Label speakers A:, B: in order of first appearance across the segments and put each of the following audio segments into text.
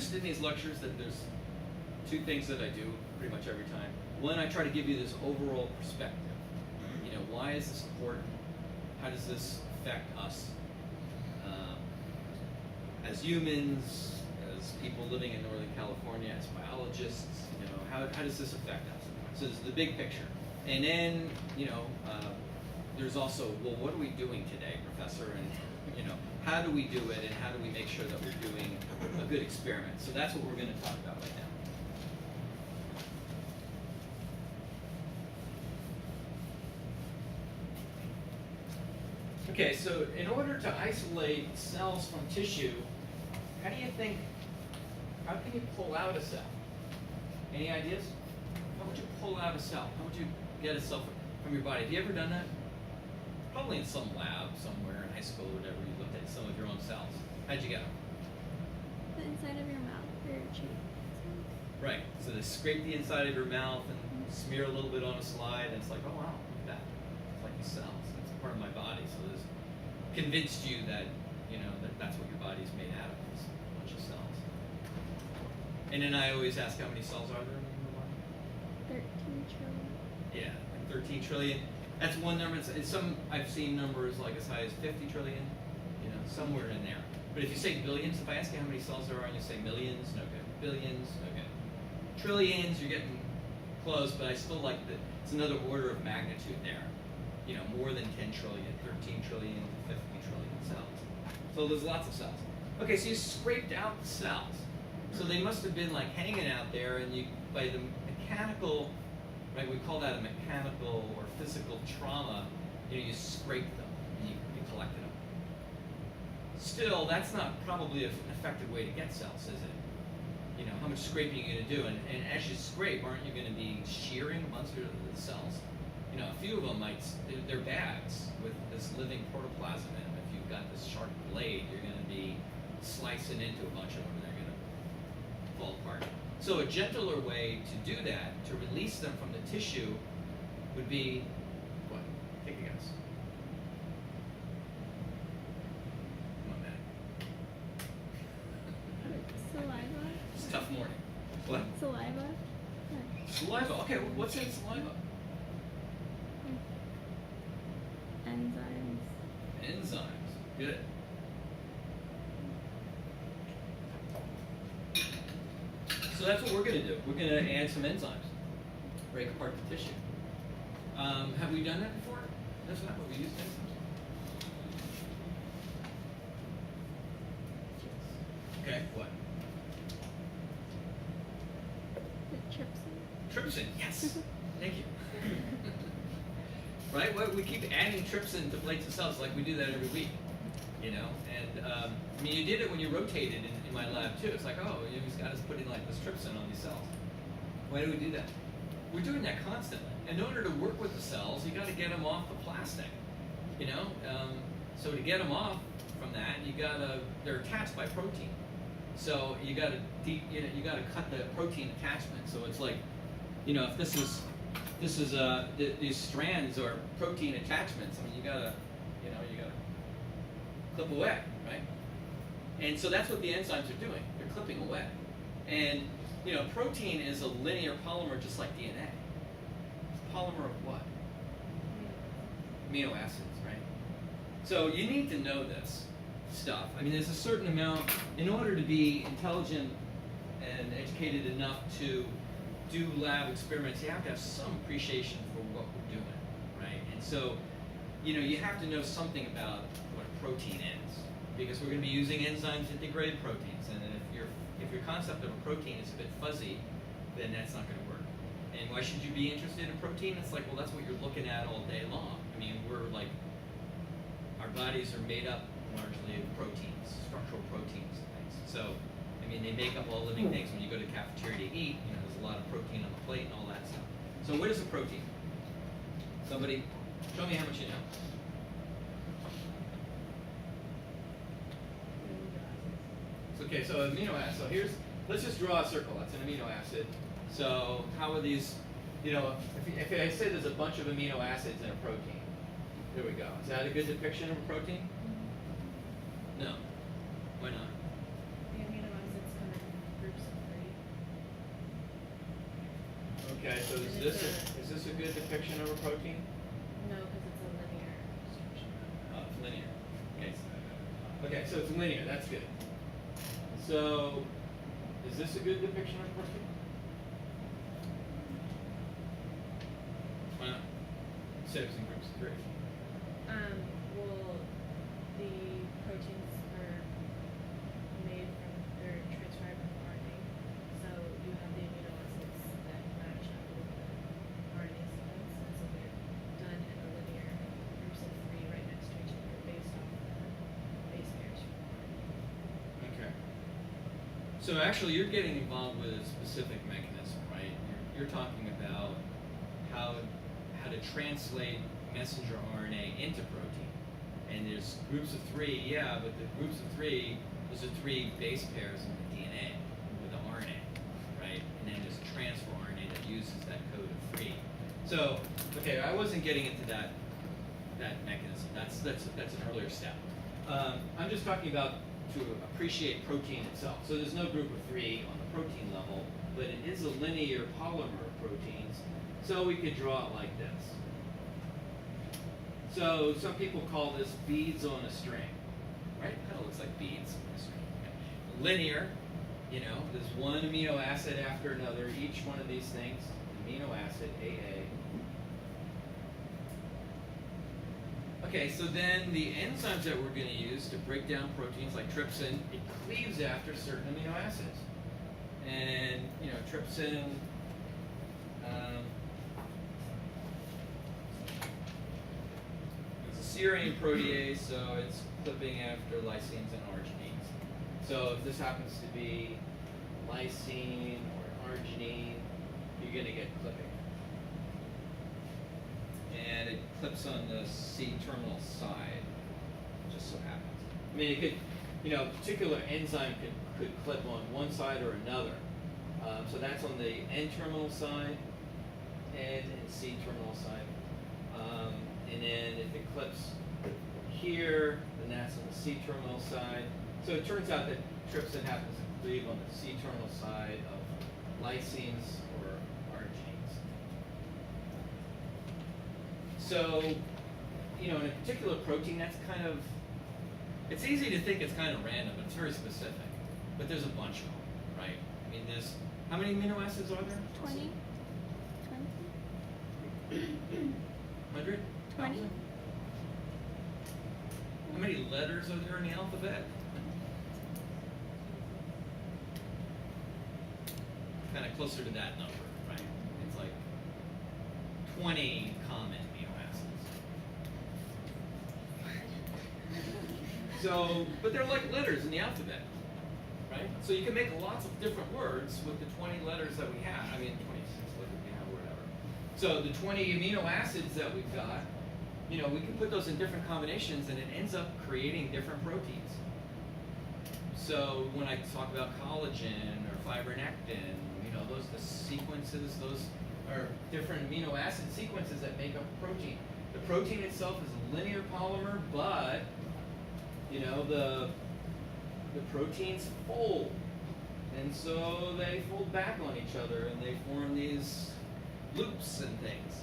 A: noticed in these lectures that there's two things that I do pretty much every time. One, I try to give you this overall perspective. You know, why is this important? How does this affect us as humans, as people living in Northern California, as biologists? You know, how does this affect us? So this is the big picture. And then, you know, there's also, well, what are we doing today, Professor? And, you know, how do we do it, and how do we make sure that we're doing a good experiment? So that's what we're going to talk about right now. Okay, so in order to isolate cells from tissue, how can you pull out a cell? Any ideas? How would you pull out a cell? How would you get a cell from your body? Have you ever done that? Probably in some lab somewhere in high school or whatever, you looked at some of your own cells. How'd you get them?
B: The inside of your mouth or your cheek.
A: Right, so they scrape the inside of your mouth and smear a little bit on a slide, and it's like, oh wow, look at that. It's like these cells. It's part of my body, so this convinced you that, you know, that's what your body's made out of, is a bunch of cells. And then I always ask, how many cells are there in the human body?
B: 13 trillion.
A: Yeah, like 13 trillion. That's one number. It's some, I've seen numbers like as high as 50 trillion, you know, somewhere in there. But if you say billions, if I ask you how many cells there are and you say millions, no good. Billions, no good. Trillions, you're getting close, but I still like that it's another order of magnitude there. You know, more than 10 trillion, 13 trillion, 50 trillion cells. So there's lots of cells. Okay, so you scraped out the cells. So they must have been like hanging out there, and you, by the mechanical, right, we call that a mechanical or physical trauma, you know, you scraped them and you collected them. Still, that's not probably an effective way to get cells, is it? You know, how much scraping are you going to do? And as you scrape, aren't you going to be shearing a bunch of the cells? You know, a few of them they're bags with this living protoplasm in them. If you've got this sharp blade, you're going to be slicing into a bunch of them, and they're going to fall apart. So a gentler way to do that, to release them from the tissue, would be what? Take a guess. Come on, Matt.
B: Saliva.
A: It's a tough morning. What?
B: Saliva.
A: Saliva. Okay, what's in saliva?
B: Enzymes.
A: Enzymes. Good. So that's what we're going to do. We're going to add some enzymes. Break apart the tissue. Have we done that before? That's not what we used enzymes. Okay, what?
B: The trypsin.
A: Trypsin, yes. Thank you. Right? Well, we keep adding trypsin to plates of cells, like we do that every week. You know, and I mean, you did it when you rotated in my lab too. It's like, oh, you just got us putting like this trypsin on these cells. Why do we do that? We're doing that constantly. In order to work with the cells, you got to get them off the plastic. You know, so to get them off from that, they're attached by protein. So you got to cut the protein attachment. So it's like, you know, if these strands are protein attachments. I mean, you gotta clip away, right? And so that's what the enzymes are doing. They're clipping away. And, you know, protein is a linear polymer just like DNA. It's a polymer of what? Amino acids, right? So you need to know this stuff. I mean, there's a certain amount, in order to be intelligent and educated enough to do lab experiments, you have to have some appreciation for what we're doing, right? And so, you know, you have to know something about what a protein is, because we're going to be using enzymes to degrade proteins, and if your concept of a protein is a bit fuzzy, then that's not going to work. And why should you be interested in protein? It's like, well, that's what you're looking at all day long. I mean, our bodies are made up largely of proteins, structural proteins and things. So, I mean, they make up all living things. When you go to the cafeteria to eat, you know, there's a lot of protein on the plate and all that stuff. So what is a protein? Somebody, show me how much you know. Okay, so amino acid. So let's just draw a circle. That's an amino acid. So how are these, you know, if I say there's a bunch of amino acids in a protein, there we go. Is that a good depiction of a protein? No. Why not?
C: The amino acids
A: Okay, so
C: And
A: is this a good depiction of a protein?
C: No, because it's a linear structure.
A: It's linear. Okay, so it's linear, that's good. So, is this a good depiction of a protein? Why not? Say it's in groups of 3.
C: Well, the proteins are made from, they're transcribed from RNA. So you have the amino acids that match up with the RNA sequence, and so they're done in a linear groups of 3 right next to each other based off the base pairs from RNA.
A: Okay. So actually, you're getting involved with a specific mechanism, right? You're talking about how to translate messenger RNA into protein. And there's groups of 3, yeah, but the groups of 3, those are 3 base pairs in the DNA with the RNA, right? And then there's a transfer RNA that uses that code of 3. So, okay, I wasn't getting into that mechanism. That's an earlier step. I'm just talking about to appreciate protein itself. So there's no group of 3 on the protein level, but it is a linear polymer of proteins. So we could draw it like this. So some people call this beads on a string, right? Kind of looks like beads on a string. Okay. Linear, you know, there's one amino acid after another. Each one of these things, amino acid, AA. Okay, so then the enzymes that we're going to use to break down proteins like trypsin, it cleaves after certain amino acids. And, you know, trypsin, it's a serine protease, so it's clipping after lysines and arginines. So if this happens to be lysine or arginine, you're going to get clipping. And it clips on the C-terminal side, just so happens. I mean, it could, you know, a particular enzyme could clip on one side or another. So that's on the N-terminal side, N and C-terminal side. And then if it clips here, then that's on the C-terminal side. So it turns out that trypsin happens to cleave on the C-terminal side of lysines or arginines. So, you know, in a particular protein, that's kind of, it's easy to think it's kind of random, but it's very specific. But there's a bunch of them, right? I mean, there's, how many amino acids are there?
B: 20?
A: 100?
B: 20?
A: How many letters are there in the alphabet? Kind of closer to that number, right? It's like 20 common amino acids. So, but they're like letters in the alphabet, right? So you can make lots of different words with the 20 letters that we have. I mean, 26 letters we have, or whatever. So the 20 amino acids that we've got, you know, we can put those in different combinations and it ends up creating different proteins. So when I talk about collagen or fibronectin, you know, those the sequences, those are different amino acid sequences that make up a protein. The protein itself is a linear polymer, but you know, the proteins fold. And so they fold back on each other and they form these loops and things.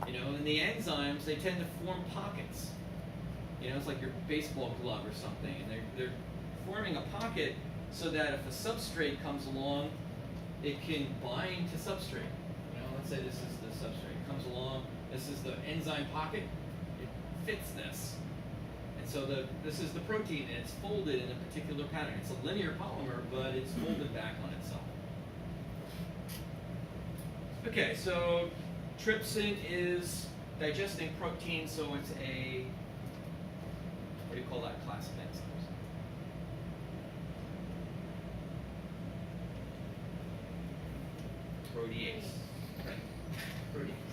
A: You know, and the enzymes, they tend to form pockets. You know, it's like your baseball glove or something, and they're forming a pocket so that if a substrate comes along, it can bind to substrate. You know, let's say this is the substrate. It comes along, this is the enzyme pocket, it fits this. And so this is the protein, and it's folded in a particular pattern. It's a linear polymer, but it's folded back on itself. Okay, so trypsin is digesting protein, so it's a, what do you call that class of enzymes? Protease. Right. Protease.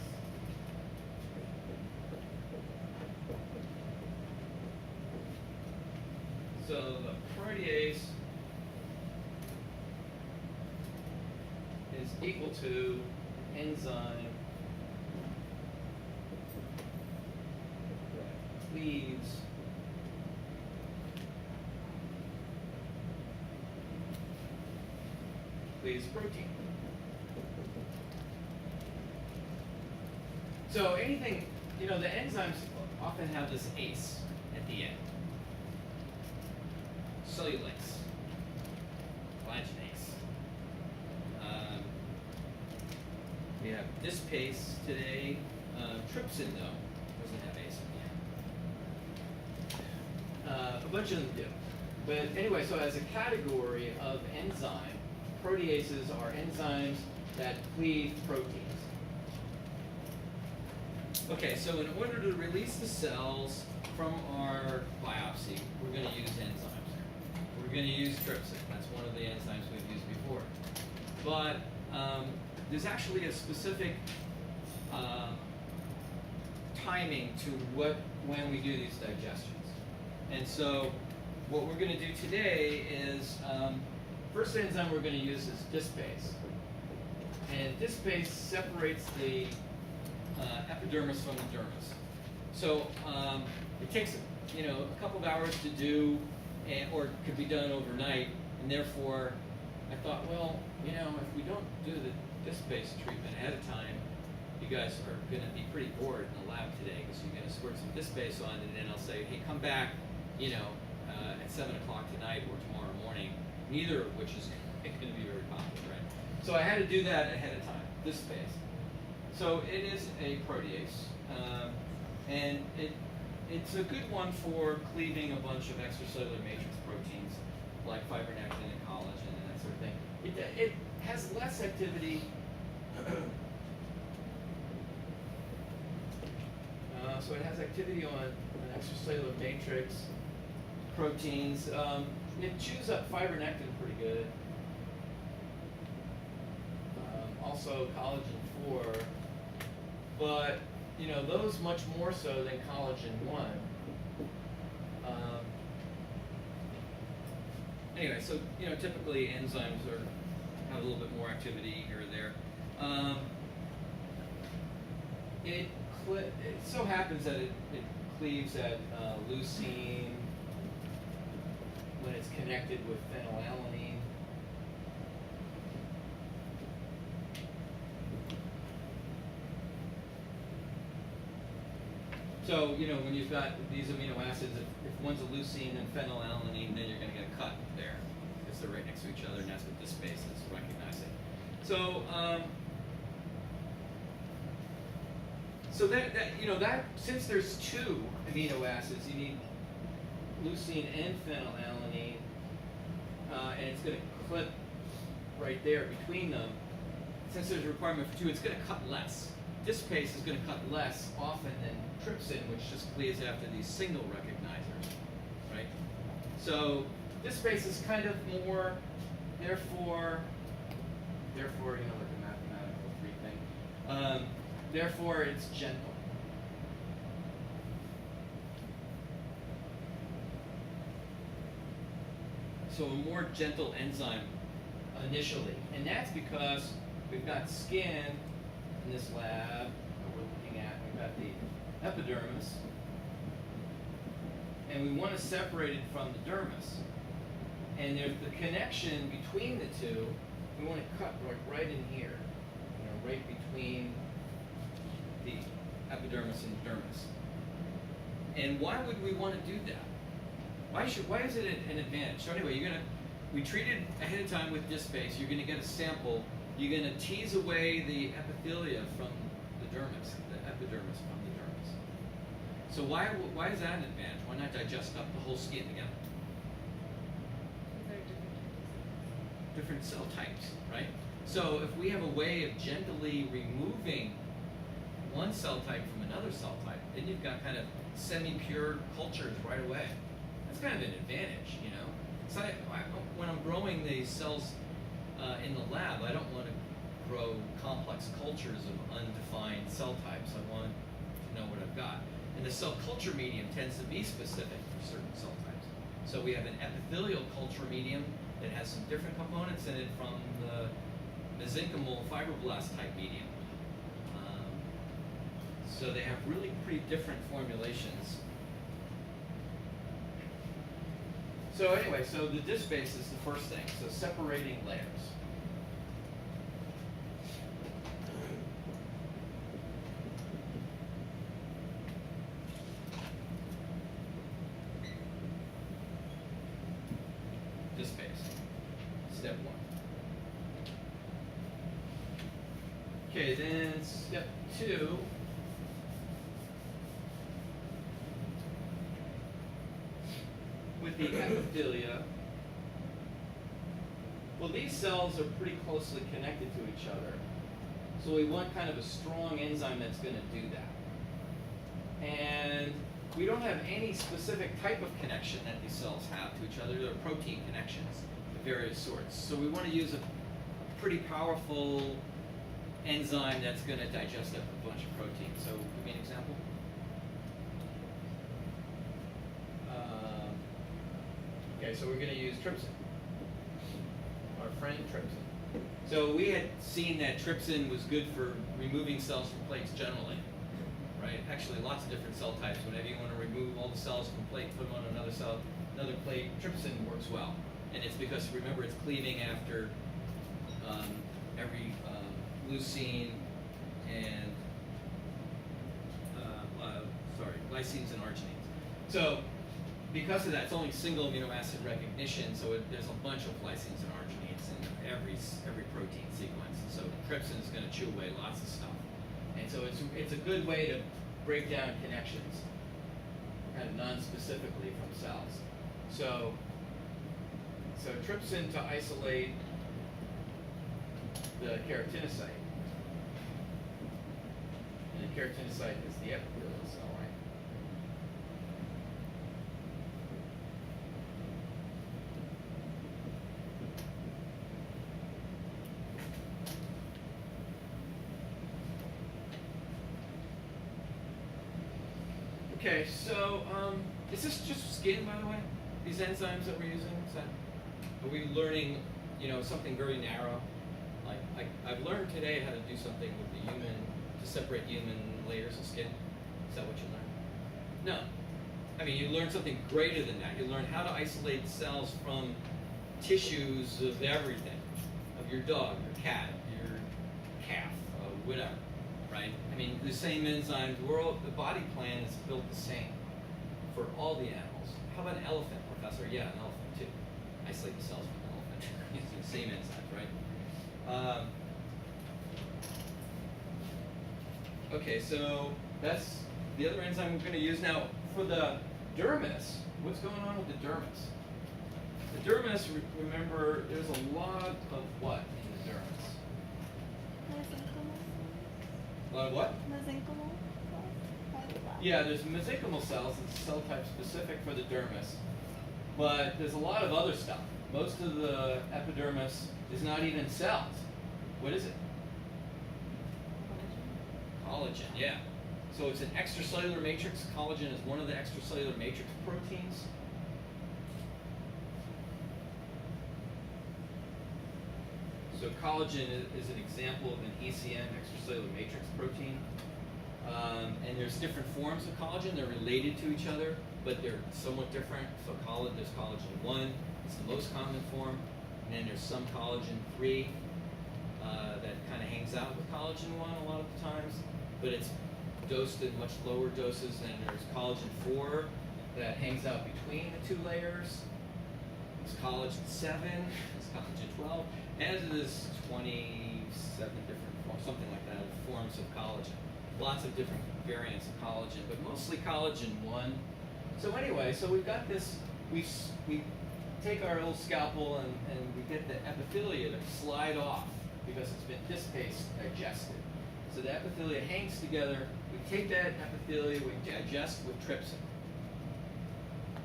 A: So the protease is equal to enzyme that cleaves protein. So anything, the enzymes often have this ACE at the end. Cellulase, collagenase. We have dispase today. Trypsin, though, doesn't have ACE at the end. A bunch of them do. But anyway, so as a category of enzyme, proteases are enzymes that cleave proteins. Okay, so in order to release the cells from our biopsy, we're going to use enzymes. We're going to use trypsin. That's one of the enzymes we've used before. But there's actually a specific timing to when we do these digestions. And so what we're going to do today is, first enzyme we're going to use is dispase. And dispase separates the epidermis from the dermis. So it takes a couple of hours to do, or it could be done overnight. And therefore, I thought, well, if we don't do the dispase treatment ahead of time, you guys are going to be pretty bored in the lab today because you're going to squirt some dispase on, and then I'll say, hey, come back, at 7 o'clock tonight or tomorrow morning. Neither of which is going to be very popular, right? So I had to do that ahead of time. Dispase. So it is a protease, and it's a good one for cleaving a bunch of extracellular matrix proteins like fibronectin and collagen and that sort of thing. It has less activity. So it has activity on an extracellular matrix proteins. It chews up fibronectin pretty good. Also collagen 4, but those much more so than collagen 1. Anyway, so typically enzymes have a little bit more activity here or there. It so happens that it cleaves at leucine when it's connected with phenylalanine. So, when you've got these amino acids, if one's a leucine and phenylalanine, then you're going to get a cut there because they're right next to each other, and that's what dispase is recognizing. So, that since there's two amino acids, you need leucine and phenylalanine, and it's going to clip right there between them. Since there's a requirement for two, it's going to cut less. Dispase is going to cut less often than trypsin, which just cleaves after these single recognizers, right? So dispase is kind of more, therefore, like a mathematical free thing. Therefore, it's gentle. So a more gentle enzyme initially, and that's because we've got skin in this lab that we're looking at. We've got the epidermis, and we want to separate it from the dermis. And there's the connection between the two. We want to cut right in here, right between the epidermis and the dermis. And why would we want to do that? Why is it an advantage? So anyway, we treat it ahead of time with dispase. You're going to get a sample. You're going to tease away the epithelia from the dermis, the epidermis from the dermis. So why is that an advantage? Why not digest up the whole skin together?
C: Because they're
A: Different cell types, right? So if we have a way of gently removing one cell type from another cell type, then you've got kind of semi-pure cultures right away. That's kind of an advantage, So when I'm growing these cells in the lab, I don't want to grow complex cultures of undefined cell types. I want to know what I've got. And the cell culture medium tends to be specific for certain cell types. So we have an epithelial culture medium that has some different components in it from the mesenchymal fibroblast type medium. So they have really pretty different formulations. So anyway, so the dispase is the first thing. So separating layers. Okay, then step 2. With the epithelium, well, these cells are pretty closely connected to each other. So we want kind of a strong enzyme that's going to do that. And we don't have any specific type of connection that these cells have to each other. They're protein connections of various sorts. So we want to use a pretty powerful enzyme that's going to digest up a bunch of proteins. So give me an example. Okay, so we're going to use trypsin. Our friend trypsin. So we had seen that trypsin was good for removing cells from plates generally, right? Actually, lots of different cell types. Whenever you want to remove all the cells from a plate, put them on another plate, trypsin works well. And it's because, remember, it's cleaving after every leucine and glycines and arginines. So because of that, it's only single amino acid recognition, so there's a bunch of glycines and arginines in every protein sequence. So trypsin is going to chew away lots of stuff. And so it's a good way to break down connections, kind of non-specifically from cells. So trypsin to isolate the keratinocyte. And the keratinocyte is the epithelial cell, right? Okay, so is this just skin, by the way? These enzymes that we're using? Are we learning, something very narrow? Like I've learned today how to do something with the human, to separate human layers of skin. Is that what you learned? No. I mean, you learn something greater than that. You learn how to isolate cells from tissues of everything, of your dog, your cat, your calf, whatever, right? I mean, the same enzymes. The body plan is built the same for all the animals. How about an elephant, Professor? Yeah, an elephant too. Isolate the cells from an elephant using the same enzymes, right? Okay, so that's the other enzyme we're going to use. Now, for the dermis, what's going on with the dermis? The dermis, remember, there's a lot of what in the dermis?
B: Mesenchymal
A: A lot of what?
B: Mesenchymal cells.
A: Yeah, there's mesenchymal cells. It's cell type specific for the dermis. But there's a lot of other stuff. Most of the epidermis is not even cells. What is it? Collagen, yeah. So it's an extracellular matrix. Collagen is one of the extracellular matrix proteins. So collagen is an example of an ECM, extracellular matrix protein. And there's different forms of collagen. They're related to each other, but they're somewhat different. So there's collagen 1, it's the most common form. And then there's some collagen 3 that kind of hangs out with collagen 1 a lot of the times, but it's dosed in much lower doses. And there's collagen 4 that hangs out between the two layers. It's collagen 7, it's collagen 12, as it is 27 different forms, something like that, forms of collagen. Lots of different variants of collagen, but mostly collagen 1. So anyway, so we've got this, we take our little scalpel and we get the epithelia to slide off because it's been this paste digested. So the epithelia hangs together, we take that epithelia, we digest with trypsin.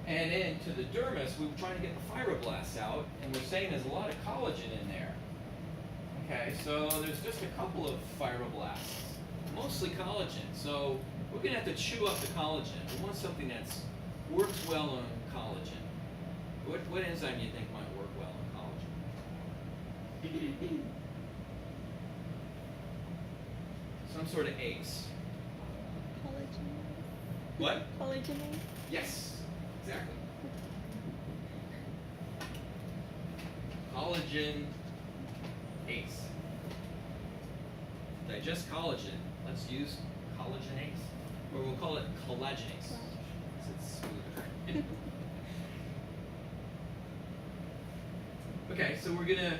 A: And into the dermis, we were trying to get the fibroblasts out, and we're saying there's a lot of collagen in there. Okay, so there's just a couple of fibroblasts, mostly collagen. So we're going to have to chew up the collagen. We want something that works well on collagen. What enzyme do you think might work well on collagen? Some sort of ACE.
B: Collagenase.
A: What?
B: Collagenase.
A: Yes, exactly. Collagen ACE. Digest collagen. Let's use collagenase, or we'll call it collagenase, since it's smoother. Okay, so we're gonna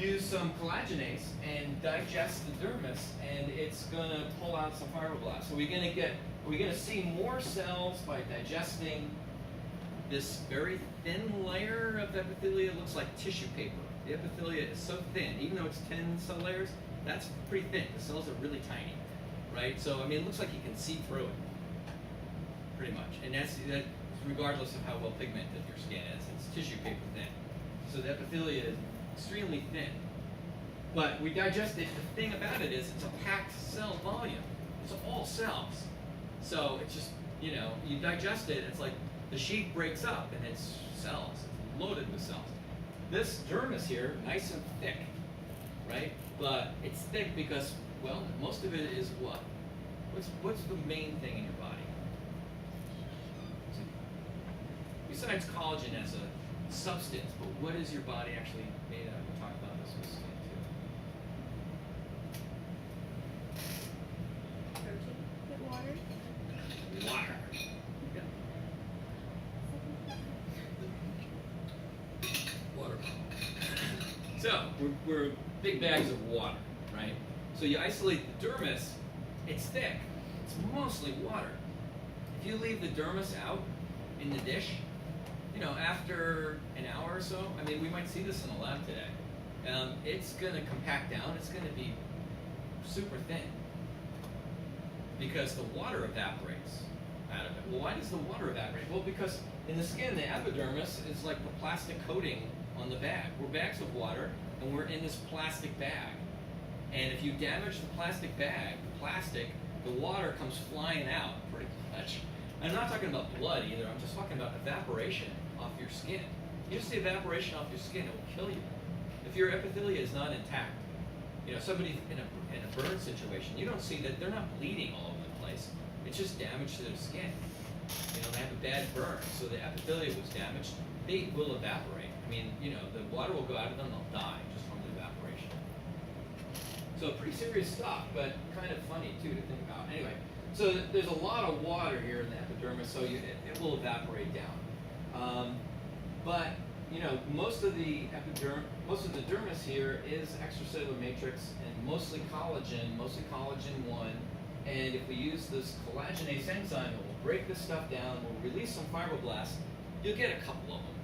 A: use some collagenase and digest the dermis, and it's gonna pull out some fibroblasts. So we're gonna see more cells by digesting this very thin layer of epithelia. It looks like tissue paper. The epithelia is so thin, even though it's 10 cell layers, that's pretty thin. The cells are really tiny, right? So I mean, it looks like you can see through it, pretty much. And that's regardless of how well pigmented your skin is. It's tissue paper thin. So the epithelia is extremely thin. But we digest it. The thing about it is it's a packed cell volume. It's all cells. So it's just, you know, you digest it, it's like the sheet breaks up and it's cells. It's loaded with cells. This dermis here, nice and thick, right? But it's thick because, well, most of it is what? What's the main thing in your body? Besides collagen as a substance, but what is your body actually made of? We'll talk about this with skin
C: Protein.
B: Is it water?
A: too. Water. Water. So we're big bags of water, right? So you isolate the dermis, it's thick. It's mostly water. If you leave the dermis out in the dish, you know, after an hour or so, I mean, we might see this in the lab today. It's going to compact down. It's going to be super thin because the water evaporates out of it. Well, why does the water evaporate? Well, because in the skin, the epidermis is like the plastic coating on the bag. We're bags of water, and we're in this plastic bag. And if you damage the plastic bag, the water comes flying out pretty much. I'm not talking about blood either. I'm just talking about evaporation off your skin. You just see evaporation off your skin, it will kill you. If your epithelia is not intact, you know, somebody in a burn situation, you don't see that they're not bleeding all over the place. It's just damage to their skin. You know, they have a bad burn, so the epithelia was damaged. They will evaporate. I mean, you know, the water will go out of them, they'll die just from the evaporation. So pretty serious stuff, but kind of funny too to think about. Anyway, so there's a lot of water here in the epidermis, so it will evaporate down. But you know, most of the dermis here is extracellular matrix and mostly collagen 1. And if we use this collagenase enzyme, it will break this stuff down, will release some fibroblasts. You'll get a couple of them.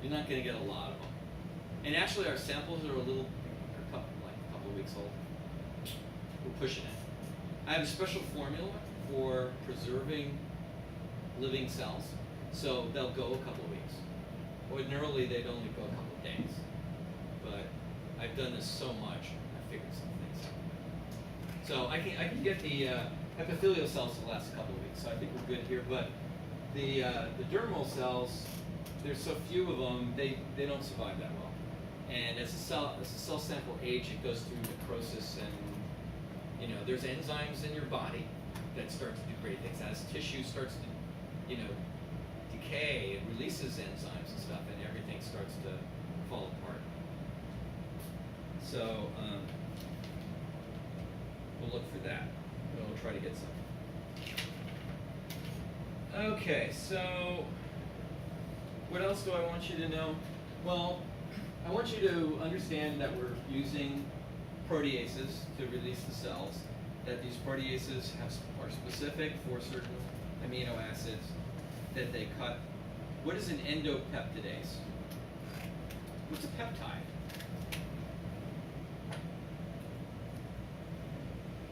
A: You're not going to get a lot of them. And actually, our samples are like a couple of weeks old. We're pushing it. I have a special formula for preserving living cells, so they'll go a couple of weeks. Ordinarily, they'd only go a couple of days. But I've done this so much, I figured some things out. So I can get the epithelial cells to last a couple of weeks, so I think we're good here. But the dermal cells, there's so few of them, they don't survive that well. And as the cell sample age, it goes through necrosis, and you know, there's enzymes in your body that start to degrade things. As tissue starts to, you know, decay, it releases enzymes and stuff, and everything starts to fall apart. So we'll look for that. We'll try to get some. Okay, so what else do I want you to know? Well, I want you to understand that we're using proteases to release the cells, that these proteases are specific for certain amino acids that they cut. What is an endopeptidase? What's a peptide?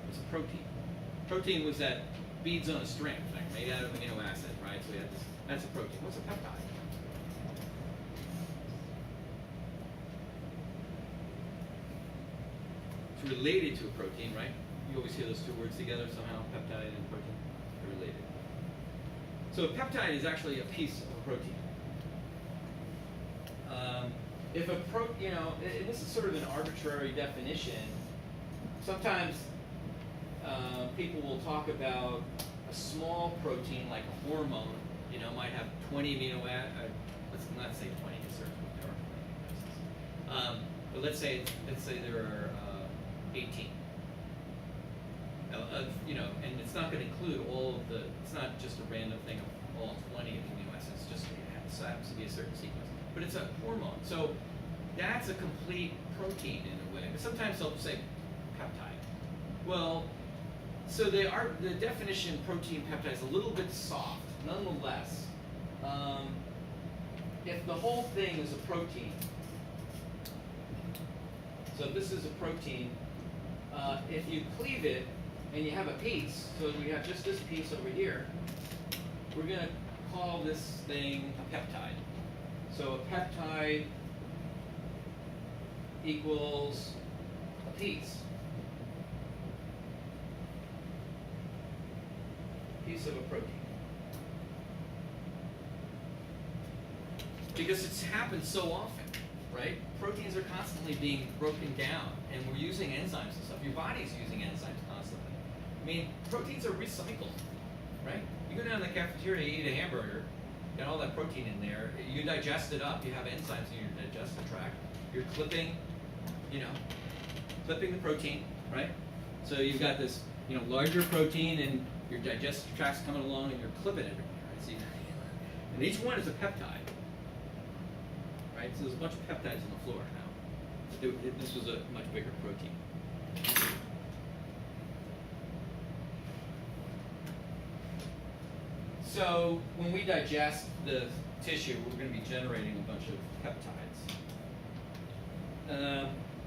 A: It's a protein. Protein was that beads on a string thing made out of amino acid, right? So we had this, that's a protein. What's a peptide? It's related to a protein, right? You always hear those two words together somehow, peptide and protein. They're related. So a peptide is actually a piece of a protein. If a you know, and this is sort of an arbitrary definition. Sometimes people will talk about a small protein like a hormone. You know, might have 20 amino acids. Let's not say 20, because there are 20 amino acids. But let's say there are 18. You know, and it's not going to include all of the. It's not just a random thing of all 20 amino acids. Just it happens to be a certain sequence. But it's a hormone. So that's a complete protein in a way. But sometimes they'll say peptide. Well, so the definition protein peptide is a little bit soft. Nonetheless, if the whole thing is a protein, so this is a protein, if you cleave it and you have a piece, so we have just this piece over here, we're going to call this thing a peptide. So a peptide equals a piece. Piece of a protein. Because it's happened so often, right? Proteins are constantly being broken down, and we're using enzymes and stuff. Your body's using enzymes constantly. I mean, proteins are recycled, right? You go down to the cafeteria, you eat a hamburger, got all that protein in there, you digest it up, you have enzymes in your digestive tract, you're clipping, clipping the protein, right? So you've got this, larger protein, and your digestive tract's coming along, and you're clipping everything, right? So and each one is a peptide, right? So there's a bunch of peptides on the floor now. This was a much bigger protein. So when we digest the tissue, we're going to be generating a bunch of peptides.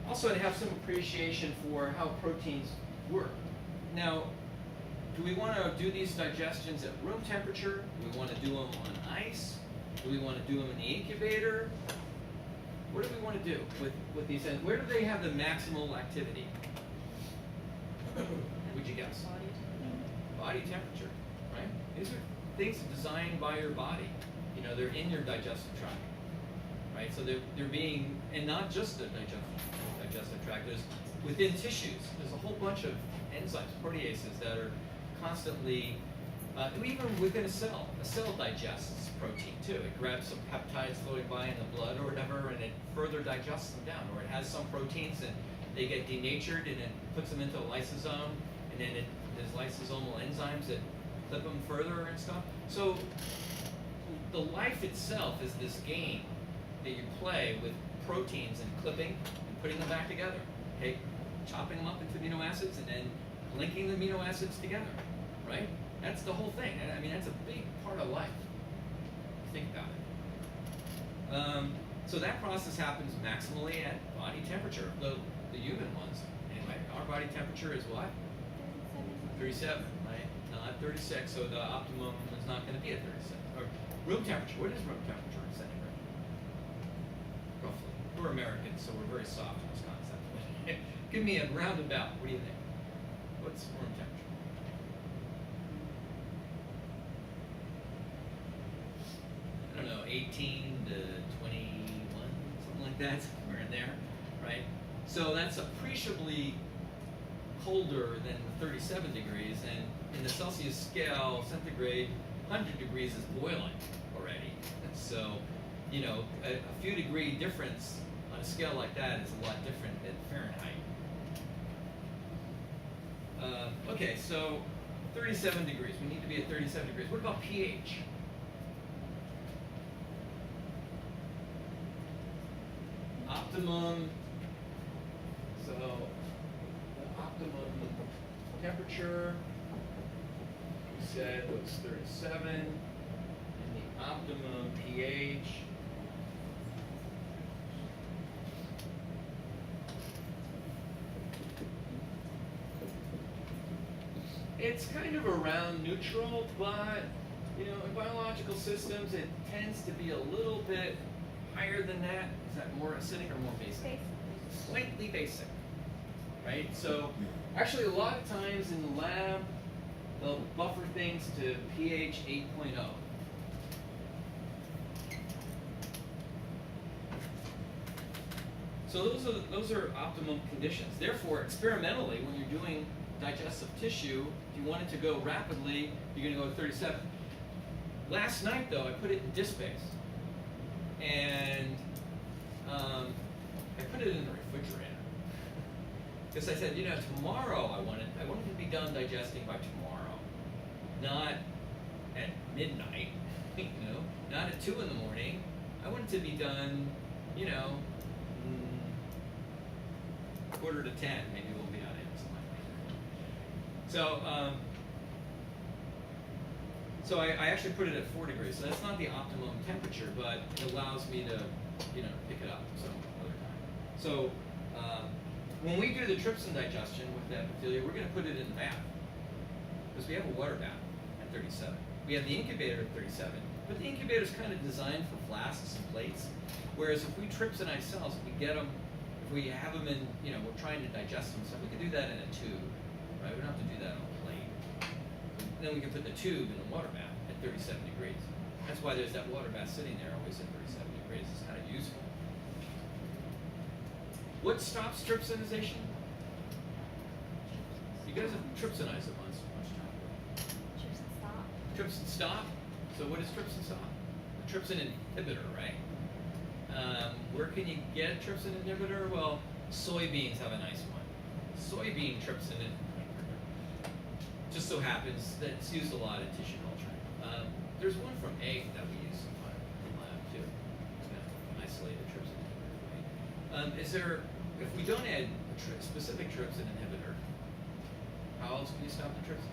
A: Also, to have some appreciation for how proteins work. Now, do we want to do these digestions at room temperature? Do we want to do them on ice? Do we want to do them in the incubator? What do we want to do with these enzymes? Where do they have the maximal activity? Would you guess? Body temperature, right? These are things designed by your body. They're in your digestive tract, right? So they're being, and not just the digestive tract. There's within tissues. There's a whole bunch of enzymes, proteases that are constantly, even within a cell. A cell digests protein too. It grabs some peptides floating by in the blood or whatever, and it further digests them down. Or it has some proteins and they get denatured, and it puts them into a lysosome, and then there's lysosomal enzymes that clip them further and stuff. So the life itself is this game that you play with proteins and clipping and putting them back together. Okay, chopping them up into amino acids and then linking the amino acids together, right? That's the whole thing. I mean, that's a big part of life. Think about it. So that process happens maximally at body temperature. The human ones, anyway. Our body temperature is what? 37, right? Not 36. So the optimum is not going to be at 36. Or room temperature. What is room temperature in centigrade? Roughly. We're Americans, so we're very soft in this concept. Give me a roundabout. What do you think? What's room temperature? I don't know, 18 to 21, something like that, somewhere in there, right? So that's appreciably colder than 37 degrees, and in the Celsius scale, centigrade, 100 degrees is boiling already. So, a few degree difference on a scale like that is a lot different than Fahrenheit. Okay, so 37 degrees. We need to be at 37 degrees. What about pH? Optimum. So the optimum temperature we said was 37, and the optimum pH it's kind of around neutral, but in biological systems it tends to be a little bit higher than that. Is that more acidic or more basic? Slightly basic, right? So actually a lot of times in the lab they'll buffer things to pH 8.0. So those are optimum conditions. Therefore, experimentally, when you're doing digestive tissue, if you want it to go rapidly, you're going to go to 37. Last night, though, I put it in disk space, and I put it in the refrigerator because I said, tomorrow I want it to be done digesting by tomorrow, not at midnight, not at 2 in the morning. I want it to be done, 9:45, maybe we'll be on Amazon. So I actually put it at 4 degrees. So that's not the optimum temperature, but it allows me to, pick it up some other time. So when we do the trypsin digestion with the epithelia, we're going to put it in the bath because we have a water bath at 37. We have the incubator at 37, but the incubator is kind of designed for flasks and plates. Whereas if we trypsinize cells, if we get them, if we have them in, we're trying to digest them, so we can do that in a tube, right? We don't have to do that on a plate. Then we can put the tube in the water bath at 37 degrees. That's why there's that water bath sitting there always at 37 degrees. It's kind of useful. What stops trypsinization? You guys have trypsinized a bunch time.
B: Trypsin stop.
A: Trypsin stop? So what is trypsin stop? A trypsin inhibitor, right? Where can you get a trypsin inhibitor? Well, soybeans have a nice one. Soybean trypsin inhibitor. Just so happens that it's used a lot in tissue culture. There's one from egg that we use sometimes in lab too. It's going to isolate a trypsin inhibitor. If we don't add a specific trypsin inhibitor, how else can you stop the trypsin?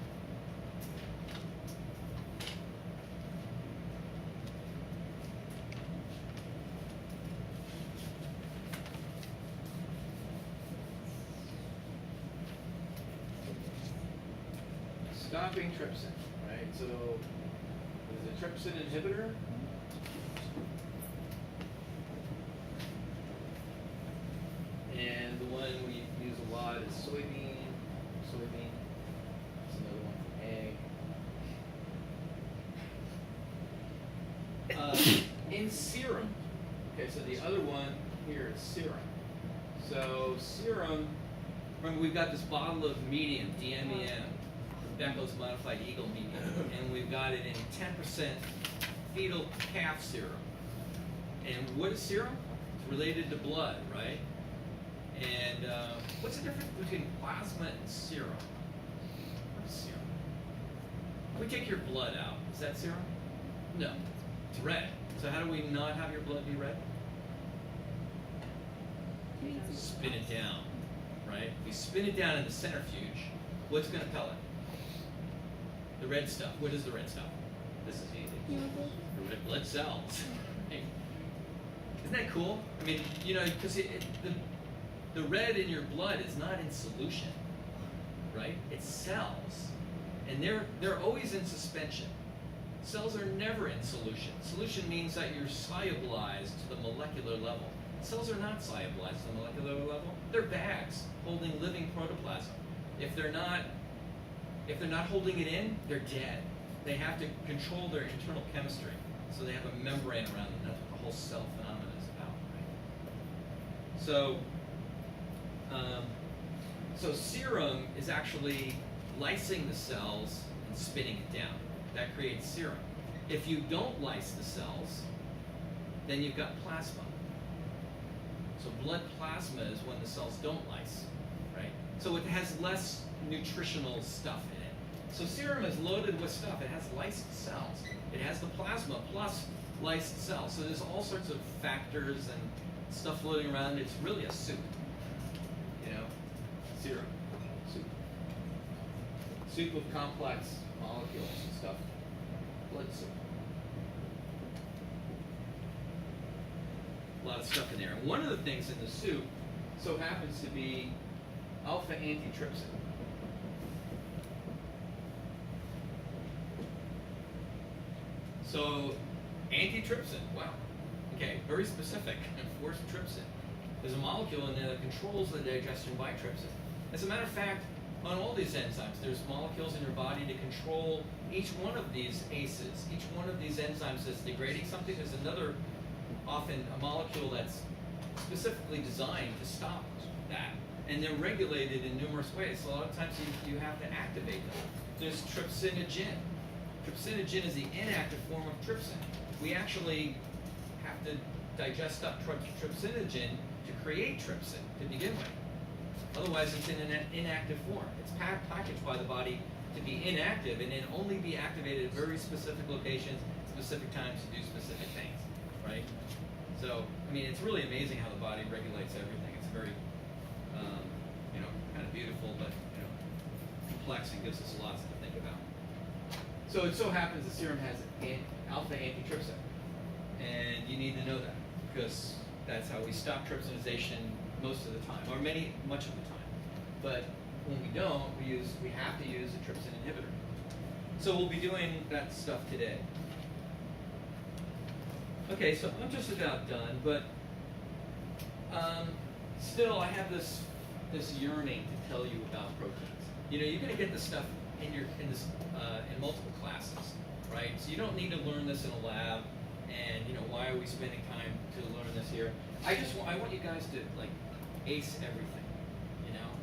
A: Stopping trypsin, right? So, is a trypsin inhibitor? And the one we use a lot is soybean. That's another one from egg. In serum, okay, so the other one here is serum. So serum, remember we've got this bottle of medium, DMEM, Beckel's Modified Eagle medium, and we've got it in 10% fetal calf serum. And what is serum? It's related to blood, right? And what's the difference between plasma and serum? What is serum? If we take your blood out, is that serum? No, it's red. So how do we not have your blood be red? Spin it down, right? We spin it down in the centrifuge. What's going to pellet? The red stuff. What is the red stuff? This is easy. The red blood cells. Right? Isn't that cool? I mean, because the red in your blood is not in solution, right? It's cells, and they're always in suspension. Cells are never in solution. Solution means that you're solubilized to the molecular level. Cells are not solubilized to the molecular level. They're bags holding living protoplasm. If they're not holding it in, they're dead. They have to control their internal chemistry, so they have a membrane around them. That's what the whole cell phenomenon is about, right? So serum is actually lysing the cells and spinning it down. That creates serum. If you don't lyse the cells, then you've got plasma. So blood plasma is when the cells don't lyse, right? So it has less nutritional stuff in it. So serum is loaded with stuff. It has lysed cells. It has the plasma plus lysed cells. So there's all sorts of factors and stuff floating around. It's really a soup, serum, soup. Soup of complex molecules and stuff. Blood soup. A lot of stuff in there. And one of the things in the soup so happens to be alpha antitrypsin. So antitrypsin, wow. Okay, very specific. Enforced trypsin. There's a molecule in there that controls the digestion by trypsin. As a matter of fact, on all these enzymes, there's molecules in your body to control each one of these ACEs. Each one of these enzymes that's degrading something. There's another, often a molecule that's specifically designed to stop that. And they're regulated in numerous ways. So a lot of times you have to activate them. There's trypsinogen. Trypsinogen is the inactive form of trypsin. We actually have to digest up trypsinogen to create trypsin to begin with. Otherwise, it's in an inactive form. It's packaged by the body to be inactive and then only be activated at very specific locations, specific times to do specific things, right? So, I mean, it's really amazing how the body regulates everything. It's very of beautiful, but complex and gives us lots to think about. So it so happens the serum has alpha antitrypsin, and you need to know that because that's how we stop trypsinization most of the time, or much of the time. But when we don't, we have to use a trypsin inhibitor. So we'll be doing that stuff today. Okay, so I'm just about done, but still I have this yearning to tell you about proteins. You're going to get this stuff in multiple classes, right? So you don't need to learn this in a lab, and why are we spending time to learn this here? I want you guys to like ace everything.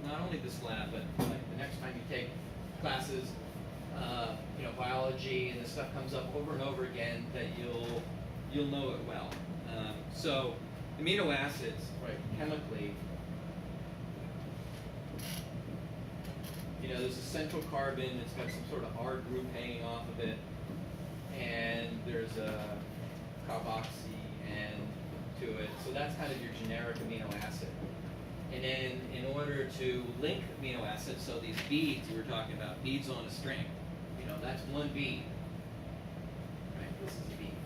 A: Not only this lab, but like the next time you take classes, biology, and this stuff comes up over and over again, that you'll know it well. So amino acids, right? Chemically, there's a central carbon. It's got some sort of R group hanging off of it, and there's a carboxy end to it. So that's kind of your generic amino acid. And then in order to link amino acids, so these beads you were talking about, beads on a string, that's one bead. Right? This is a bead.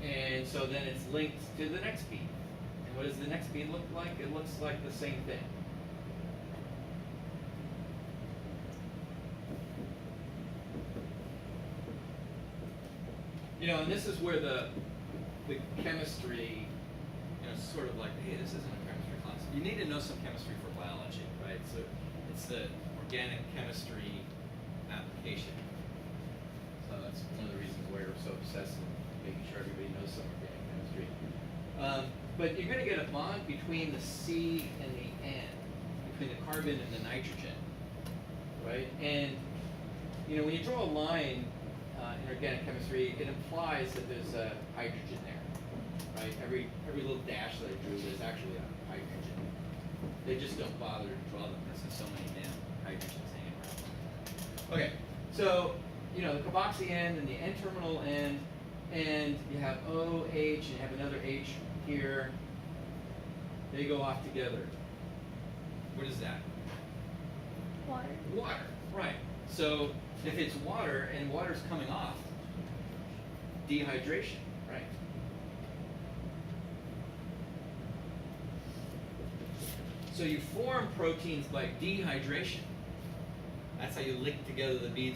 A: And so then it's linked to the next bead. And what does the next bead look like? It looks like the same thing. And this is where the chemistry, sort of like, hey, this isn't a chemistry class. You need to know some chemistry for biology, right? So it's the organic chemistry application. So that's one of the reasons why we're so obsessed with making sure everybody knows some organic chemistry. But you're going to get a bond between the C and the N, between the carbon and the nitrogen, right? And when you draw a line in organic chemistry, it implies that there's a hydrogen there. Right? Every little dash that I drew, there's actually a hydrogen. They just don't bother to draw them because there's so many damn hydrogens hanging around. Okay, so the carboxy end and the N-terminal end, and you have OH and you have another H here. They go off together. What is that?
B: Water.
A: Water, right. So if it's water and water's coming off, dehydration, right? So you form proteins by dehydration. That's how you link together the beads on